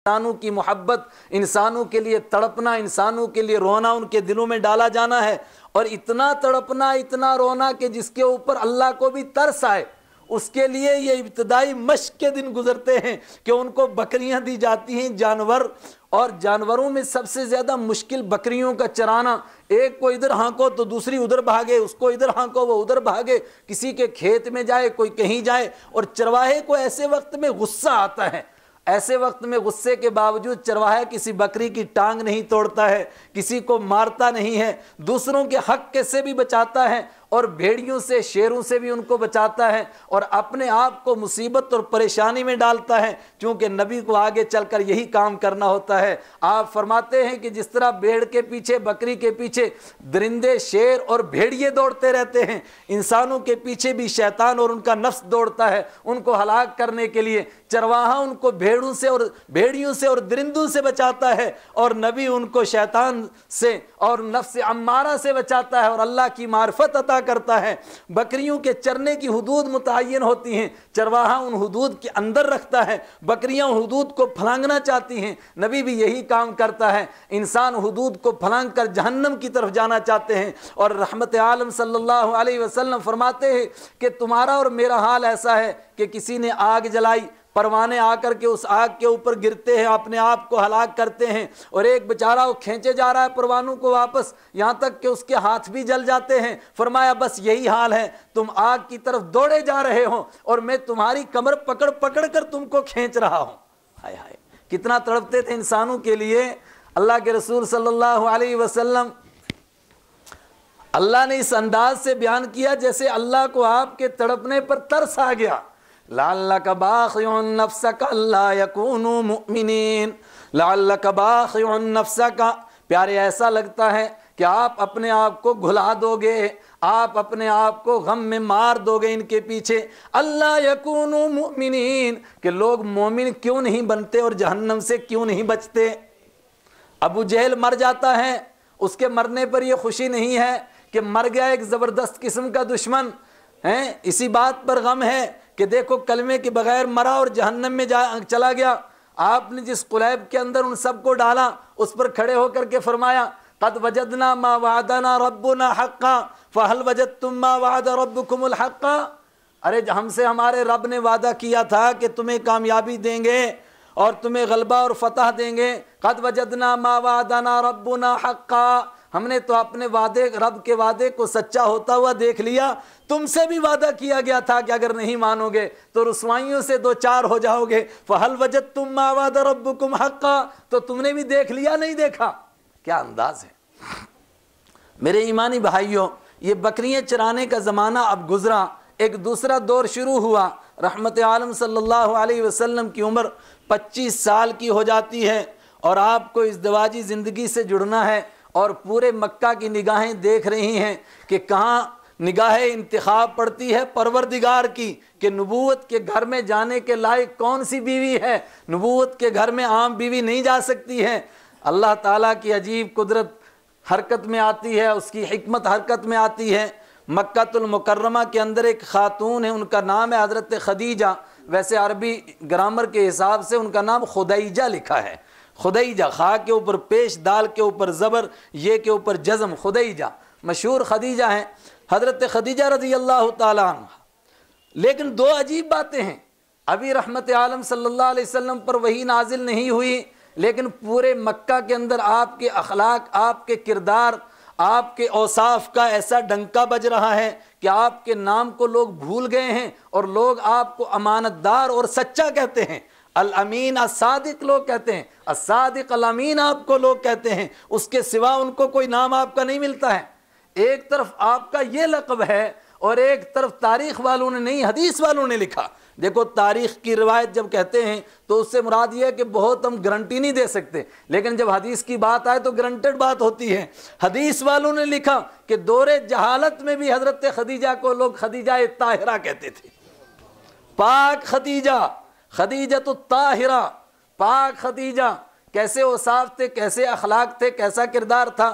انسانوں کی محبت، انسانوں کے لیے تڑپنا، انسانوں کے لیے رونا ان کے دلوں میں ڈالا جانا ہے، اور اتنا تڑپنا، اتنا رونا کہ جس کے اوپر اللہ کو بھی ترس آئے، اس کے لیے یہ ابتدائی مشق کے دن گزرتے ہیں کہ ان کو بکریاں دی جاتی ہیں، جانور، اور جانوروں میں سب سے زیادہ مشکل بکریوں کا چرانا، ایک کو ادھر ہانکو تو دوسری ادھر بھاگے، اس کو ادھر ہانکو وہ ادھر بھاگے، کسی کے کھیت میں جائے، کوئی کہیں جائے، اور چرواہے کو ایسے وقت میں غصہ آتا ہے، ایسے وقت میں غصے کے باوجود چرواہا کسی بکری کی ٹانگ نہیں توڑتا ہے، کسی کو مارتا نہیں ہے، دوسروں کے حق سے بھی بچاتا ہے، اور بھیڑیوں سے، شیروں سے بھی ان کو بچاتا ہے، اور اپنے آپ کو مصیبت اور پریشانی میں ڈالتا ہے، چونکہ نبی کو آگے چل کر یہی کام کرنا ہوتا ہے۔ آپ فرماتے ہیں کہ جس طرح بھیڑ کے پیچھے، بکری کے پیچھے درندے، شیر اور بھیڑیے دوڑتے رہتے ہیں، انسانوں کے پیچھے بھی شیطان اور ان کا نفس دوڑتا ہے ان کو ہلاک کرنے کے لیے۔ چرواہا ان کو بھیڑیوں سے اور درندوں سے بچاتا ہے، اور نبی ان کو شیطان سے اور نفس امارہ سے بچاتا ہے اور اللہ کی معرفت عطا کرتا ہے۔ بکریوں کے چرنے کی حدود متعین ہوتی ہیں، چرواہا ان حدود کے اندر رکھتا ہے، بکریاں حدود کو پھلانگنا چاہتی ہیں، نبی بھی یہی کام کرتا ہے۔ انسان حدود کو پھلانگ کر جہنم کی طرف جانا چاہتے ہیں، اور رحمت عالم صلی اللہ علیہ وسلم فرماتے ہیں کہ تمہارا اور میرا حال ایسا ہے کہ کسی نے آگ جلائی، پروانے آ کر کے اس آگ کے اوپر گرتے ہیں، اپنے آپ کو ہلاک کرتے ہیں، اور ایک بیچارہ وہ کھینچے جا رہا ہے پروانوں کو واپس، یہاں تک کہ اس کے ہاتھ بھی جل جاتے ہیں۔ فرمایا بس یہی حال ہے، تم آگ کی طرف دوڑے جا رہے ہو اور میں تمہاری کمر پکڑ پکڑ کر تم کو کھینچ رہا ہوں۔ ہائے ہائے، کتنا تڑپتے تھے انسانوں کے لیے اللہ کے رسول صلی اللہ علیہ وسلم۔ اللہ نے اس انداز سے بیان کیا جیسے اللہ کو آپ کے تڑپنے پر ترس آ گیا۔ لعلک باخع نفسک الا یکونوا مؤمنین، لعلک باخع نفسک، پیارے ایسا لگتا ہے کہ آپ اپنے آپ کو گھلا دو گے، آپ اپنے آپ کو غم میں مار دو گے ان کے پیچھے، اللہ یکونوا مؤمنین، کہ لوگ مومن کیوں نہیں بنتے اور جہنم سے کیوں نہیں بچتے۔ ابو جہل مر جاتا ہے، اس کے مرنے پر یہ خوشی نہیں ہے کہ مر گیا ایک زبردست قسم کا دشمن، اسی بات پر غم ہے کہ دیکھو کلمے کے بغیر مرا اور جہنم میں چلا گیا۔ آپ نے جس قلیب کے اندر ان سب کو ڈالا، اس پر کھڑے ہو کر کے فرمایا قد وجدنا ما وعدنا ربنا حقا فهل وجدتم ما وعد ربكم الحقا، ارے ہم سے ہمارے رب نے وعدہ کیا تھا کہ تمہیں کامیابی دیں گے اور تمہیں غلبہ اور فتح دیں گے۔ قد وجدنا ما وعدنا ربنا حقا، ہم نے تو اپنے وعدے، رب کے وعدے کو سچا ہوتا ہوا دیکھ لیا، تم سے بھی وعدہ کیا گیا تھا کہ اگر نہیں مانو گے تو رسوائیوں سے دو چار ہو جاؤ گے۔ فَهَلْ وَجَدْتُمْ مَا وَعَدَ رَبُّكُمْ حَقًّا، تو تم نے بھی دیکھ لیا نہیں دیکھا؟ کیا انداز ہے میرے ایمانی بھائیوں۔ یہ بکریاں چرانے کا زمانہ اب گزرا، ایک دوسرا دور شروع ہوا۔ رحمت عالم صلی اللہ علیہ وسلم کی عمر 25 سال کی ہو جاتی ہے، اور آپ کو ازدواجی زندگی سے جڑنا ہے، اور پورے مکہ کی نگاہیں دیکھ رہی ہیں کہ کہاں نگاہ انتخاب پڑتی ہے پروردگار کی کہ نبوت کے گھر میں جانے کے لائق کون سی بیوی ہے۔ نبوت کے گھر میں عام بیوی نہیں جا سکتی ہے۔ اللہ تعالیٰ کی عجیب قدرت حرکت میں آتی ہے، اس کی حکمت حرکت میں آتی ہے۔ مکہ المکرمہ کے اندر ایک خاتون ہے، ان کا نام ہے حضرت خدیجہ، ویسے عربی گرامر کے حساب سے ان کا نام خدیجہ لکھا ہے، خدیجہ، خا کے اوپر پیش، دال کے اوپر زبر، یہ کے اوپر جزم، خدیجہ، مشہور خدیجہ ہیں، حضرت خدیجہ رضی اللہ تعالیٰ عنہ۔ لیکن دو عجیب باتیں ہیں، ابھی رحمت عالم صلی اللہ علیہ وسلم پر وحی نازل نہیں ہوئی، لیکن پورے مکہ کے اندر آپ کے اخلاق، آپ کے کردار، آپ کے اوصاف کا ایسا ڈنکا بج رہا ہے کہ آپ کے نام کو لوگ بھول گئے ہیں، اور لوگ آپ کو امانت دار اور سچا کہتے ہیں۔ الامین الصادق لوگ کہتے ہیں، الصادق الامین آپ کو لوگ کہتے ہیں، اس کے سوا ان کو کوئی نام آپ کا نہیں ملتا ہے۔ ایک طرف آپ کا یہ لقب ہے اور ایک طرف تاریخ والوں نے نہیں، حدیث والوں نے لکھا۔ دیکھو تاریخ کی روایت جب کہتے ہیں تو اس سے مراد یہ ہے کہ بہت ہم گارنٹی نہیں دے سکتے، لیکن جب حدیث کی بات آئے تو گارنٹیڈ بات ہوتی ہے۔ حدیث والوں نے لکھا کہ دور جہالت میں بھی حضرت خدیجہ کو لوگ خدیجہ طاہرہ کہتے تھے، پاک خدیجہ، خدیجہ تو طاہرہ، پاک خدیجہ۔ کیسے اوصاف تھے، کیسے اخلاق تھے، کیسا کردار تھا۔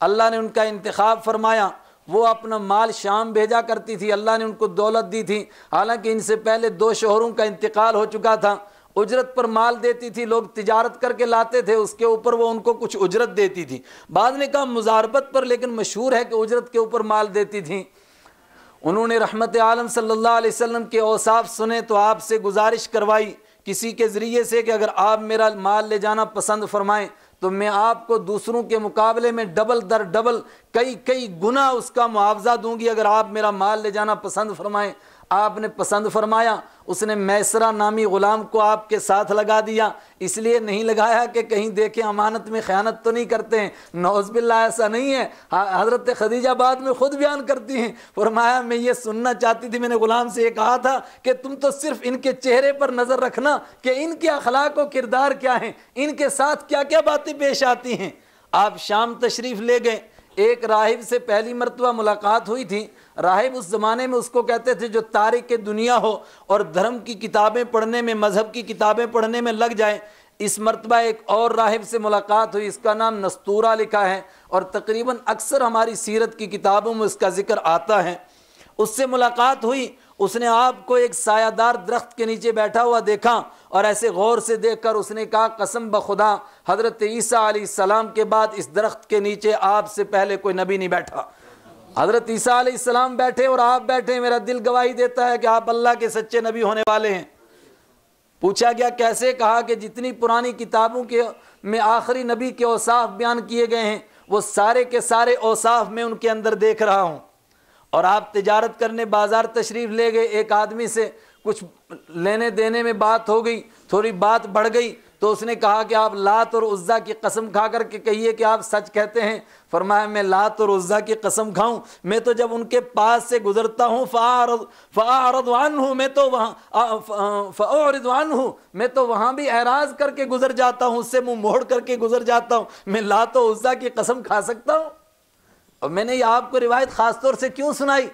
اللہ نے ان کا انتخاب فرمایا، وہ اپنا مال شام بھیجا کرتی تھی، اللہ نے ان کو دولت دی تھی، حالانکہ ان سے پہلے 2 شوہروں کا انتقال ہو چکا تھا، اجرت پر مال دیتی تھی، لوگ تجارت کر کے لاتے تھے، اس کے اوپر وہ ان کو کچھ اجرت دیتی تھی، بعض نے کہا مزاربت پر، لیکن مشہور ہے کہ اجرت کے اوپر مال دیتی تھیں۔ انہوں نے رحمت عالم صلی اللہ علیہ وسلم کے اوصاف سنے تو آپ سے گزارش کروائی کسی کے ذریعے سے کہ اگر آپ میرا مال لے جانا پسند فرمائیں تو میں آپ کو دوسروں کے مقابلے میں ڈبل در ڈبل کئی گنا اس کا معاوضہ دوں گی اگر آپ میرا مال لے جانا پسند فرمائیں۔ آپ نے پسند فرمایا، اس نے میسرہ نامی غلام کو آپ کے ساتھ لگا دیا، اس لیے نہیں لگایا کہ کہیں دیکھیں امانت میں خیانت تو نہیں کرتے ہیں، نعوذ باللہ ایسا نہیں ہے۔ حضرت خدیجہ بعد میں خود بیان کرتی ہیں، فرمایا میں یہ سننا چاہتی تھی، میں نے غلام سے یہ کہا تھا کہ تم تو صرف ان کے چہرے پر نظر رکھنا کہ ان کے اخلاق و کردار کیا ہیں، ان کے ساتھ کیا کیا باتیں پیش آتی ہیں۔ آپ شام تشریف لے گئے، ایک راہب سے پہلی مرتبہ ملاقات ہوئی تھی۔ راہب اس زمانے میں اس کو کہتے تھے جو تارک دنیا ہو اور دھرم کی کتابیں پڑھنے میں، مذہب کی کتابیں پڑھنے میں لگ جائے۔ اس مرتبہ ایک اور راہب سے ملاقات ہوئی، اس کا نام نستورہ لکھا ہے اور تقریباً اکثر ہماری سیرت کی کتابوں میں اس کا ذکر آتا ہے۔ اس سے ملاقات ہوئی، اس نے آپ کو ایک سایہ دار درخت کے نیچے بیٹھا ہوا دیکھا اور ایسے غور سے دیکھ کر اس نے کہا قسم بخدا حضرت عیسیٰ علیہ السلام کے بعد اس درخت کے نیچے آپ سے پہلے کوئی نبی نہیں بیٹھا۔ حضرت عیسیٰ علیہ السلام بیٹھے اور آپ بیٹھے، میرا دل گواہی دیتا ہے کہ آپ اللہ کے سچے نبی ہونے والے ہیں۔ پوچھا گیا کیسے؟ کہا کہ جتنی پرانی کتابوں کے میں آخری نبی کے اوصاف بیان کیے گئے ہیں وہ سارے کے سارے اوصاف میں ان کے اندر دیکھ رہا ہوں۔ اور آپ تجارت کرنے بازار تشریف لے گئے، ایک آدمی سے کچھ لینے دینے میں بات ہو گئی، تھوڑی بات بڑھ گئی تو اس نے کہا کہ آپ لات اور عزیٰ کی قسم کھا کر کے کہیے کہ آپ سچ کہتے ہیں۔ فرمایا میں لات اور عزیٰ کی قسم کھاؤں؟ میں تو جب ان کے پاس سے گزرتا ہوں فأعرض عنہ، میں تو میں تو وہاں بھی اعراض کر کے گزر جاتا ہوں، اس سے منہ موڑ کر کے گزر جاتا ہوں، میں لات و عزیٰ کی قسم کھا سکتا ہوں؟ اور میں نے یہ آپ کو روایت خاص طور سے کیوں سنائی؟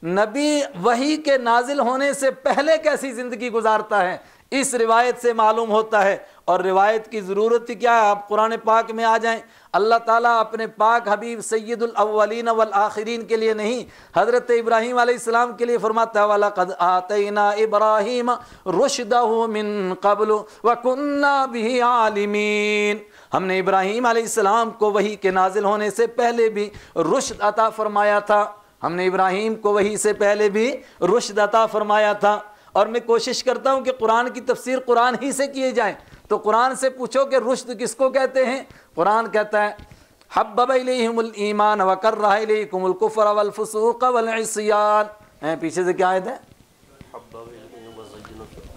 نبی وحی کے نازل ہونے سے پہلے کیسی زندگی گزارتا ہے اس روایت سے معلوم ہوتا ہے۔ اور روایت کی ضرورت ہی کیا ہے؟ آپ قرآن پاک میں آ جائیں، اللہ تعالیٰ اپنے پاک حبیب سید الاولین والآخرین کے لیے نہیں، حضرت ابراہیم علیہ السلام کے لیے فرماتا ہے وَلَقَدْ آتَيْنَا إِبْرَاهِيمَ رُشْدَهُ مِن قَبْلُ وَكُنَّا بِهِ عَالِمِينَ۔ ہم نے ابراہیم علیہ السلام کو وحی کے نازل ہونے سے پہلے بھی رشد عطا فرمایا تھا، ہم نے ابراہیم کو وحی سے پہلے بھی رشد عطا فرمایا تھا۔ اور میں کوشش کرتا ہوں کہ قرآن کی تفسیر قرآن ہی سے کیے جائیں، تو قرآن سے پوچھو کہ رشد کس کو کہتے ہیں؟ قرآن کہتا ہے حبب الیہم الایمان وکرہ الیکم الکفر والفسوق والعصیان۔ پیچھے سے کیا آیت ہے؟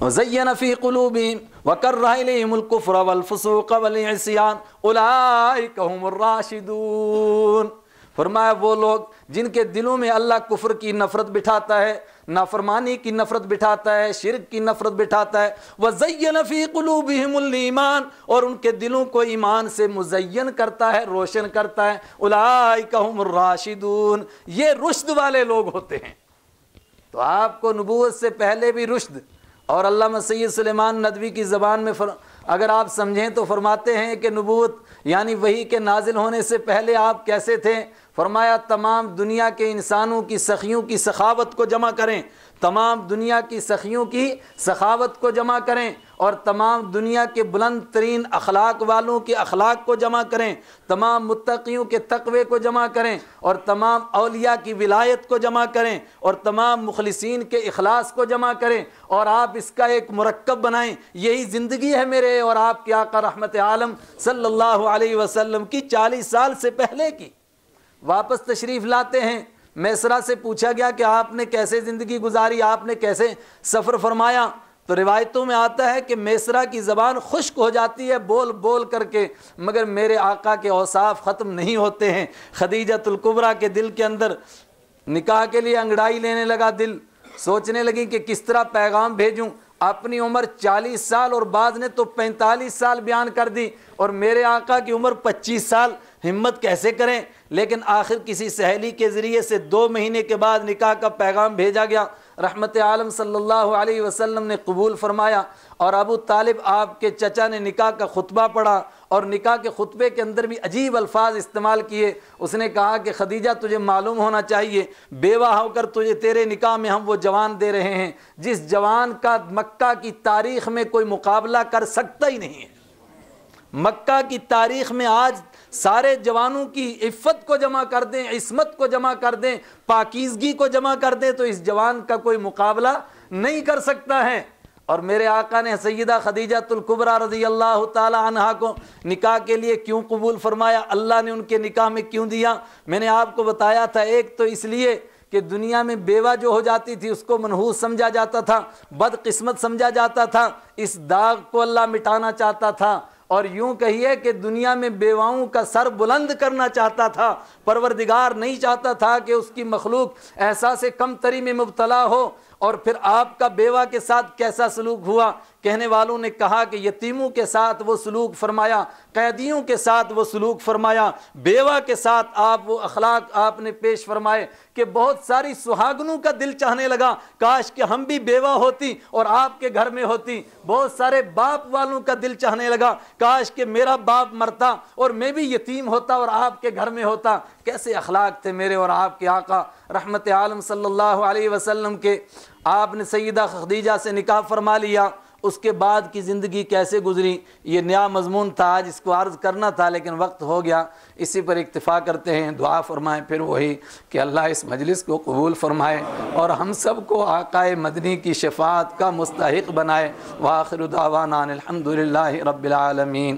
وزین فی قلوبہم وکرہ الیہم الکفر والفسوق والعصیان اولئک هم الراشدون۔ فرمایا وہ لوگ جن کے دلوں میں اللہ کفر کی نفرت بٹھاتا ہے، نافرمانی کی نفرت بٹھاتا ہے، شرک کی نفرت بٹھاتا ہے، وَزَيَّنَ فِي قُلُوبِهِمُ الْإِيمَانَ، اور ان کے دلوں کو ایمان سے مزین کرتا ہے، روشن کرتا ہے، اولئک هم الراشدون، یہ رشد والے لوگ ہوتے ہیں۔ تو آپ کو نبوت سے پہلے بھی رشد، اور علامہ سید سلیمان ندوی کی زبان میں اگر آپ سمجھیں تو فرماتے ہیں کہ نبوت یعنی وحی کے نازل ہونے سے پہلے آپ کیسے تھے؟ فرمایا تمام دنیا کے انسانوں کی سخیوں کی سخاوت کو جمع کریں، تمام دنیا کی سخیوں کی سخاوت کو جمع کریں، اور تمام دنیا کے بلند ترین اخلاق والوں کے اخلاق کو جمع کریں، تمام متقیوں کے تقوی کو جمع کریں، اور تمام اولیاء کی ولایت کو جمع کریں، اور تمام مخلصین کے اخلاص کو جمع کریں، اور آپ اس کا ایک مرکب بنائیں۔ یہی زندگی ہے میرے اور آپ کے آقا رحمت عالم صلی اللہ علیہ وسلم کی 40 سال سے پہلے کی۔ واپس تشریف لاتے ہیں، میسرہ سے پوچھا گیا کہ آپ نے کیسے زندگی گزاری، آپ نے کیسے سفر فرمایا؟ تو روایتوں میں آتا ہے کہ میسرہ کی زبان خشک ہو جاتی ہے بول بول کر کے، مگر میرے آقا کے اوصاف ختم نہیں ہوتے ہیں۔ خدیجۃ الکبریٰ کے دل کے اندر نکاح کے لیے انگڑائی لینے لگا، دل سوچنے لگی کہ کس طرح پیغام بھیجوں۔ اپنی عمر 40 سال اور بعض نے تو 45 سال بیان کر دی، اور میرے آقا کی عمر 25 سال، ہمت کیسے کریں؟ لیکن آخر کسی سہیلی کے ذریعے سے 2 مہینے کے بعد نکاح کا پیغام بھیجا گیا۔ رحمت عالم صلی اللہ علیہ وسلم نے قبول فرمایا، اور ابو طالب آپ کے چچا نے نکاح کا خطبہ پڑھا، اور نکاح کے خطبے کے اندر بھی عجیب الفاظ استعمال کیے۔ اس نے کہا کہ خدیجہ تجھے معلوم ہونا چاہیے، بیوہ ہو کر تیرے نکاح میں ہم وہ جوان دے رہے ہیں جس جوان کا مکہ کی تاریخ میں کوئی مقابلہ کر سکتا ہی نہیں ہے۔ مکہ کی تاریخ میں آج سارے جوانوں کی عفت کو جمع کر دیں، عصمت کو جمع کر دیں، پاکیزگی کو جمع کر دیں، تو اس جوان کا کوئی مقابلہ نہیں کر سکتا ہے۔ اور میرے آقا نے سیدہ خدیجہ الکبریٰ رضی اللہ تعالی عنہا کو نکاح کے لیے کیوں قبول فرمایا، اللہ نے ان کے نکاح میں کیوں دیا؟ میں نے آپ کو بتایا تھا، ایک تو اس لیے کہ دنیا میں بیوہ جو ہو جاتی تھی اس کو منحوس سمجھا جاتا تھا، بدقسمت سمجھا جاتا تھا، اس داغ کو اللہ مٹانا چاہتا تھا، اور یوں کہیے کہ دنیا میں بیواؤں کا سر بلند کرنا چاہتا تھا۔ پروردگار نہیں چاہتا تھا کہ اس کی مخلوق احساس کمتری میں مبتلا ہو۔ اور پھر آپ کا بیوہ کے ساتھ کیسا سلوک ہوا؟ کہنے والوں نے کہا کہ یتیموں کے ساتھ وہ سلوک فرمایا، قیدیوں کے ساتھ وہ سلوک فرمایا، بیوہ کے ساتھ آپ وہ اخلاق آپ نے پیش فرمائے کہ بہت ساری سہاگنوں کا دل چاہنے لگا کاش کہ ہم بھی بیوہ ہوتی اور آپ کے گھر میں ہوتی۔ بہت سارے باپ والوں کا دل چاہنے لگا کاش کہ میرا باپ مرتا اور میں بھی یتیم ہوتا اور آپ کے گھر میں ہوتا۔ کیسے اخلاق تھے میرے اور آپ کے آقا رحمت عالم صلی اللہ علیہ وسلم کے۔ آپ نے سیدہ خدیجہ سے نکاح فرما لیا، اس کے بعد کی زندگی کیسے گزری، یہ نیا مضمون تھا، آج اس کو عرض کرنا تھا لیکن وقت ہو گیا، اسی پر اکتفا کرتے ہیں۔ دعا فرمائیں پھر وہی کہ اللہ اس مجلس کو قبول فرمائے اور ہم سب کو آقا مدنی کی شفاعت کا مستحق بنائے۔ وآخر دعوانا الحمدللہ رب العالمین۔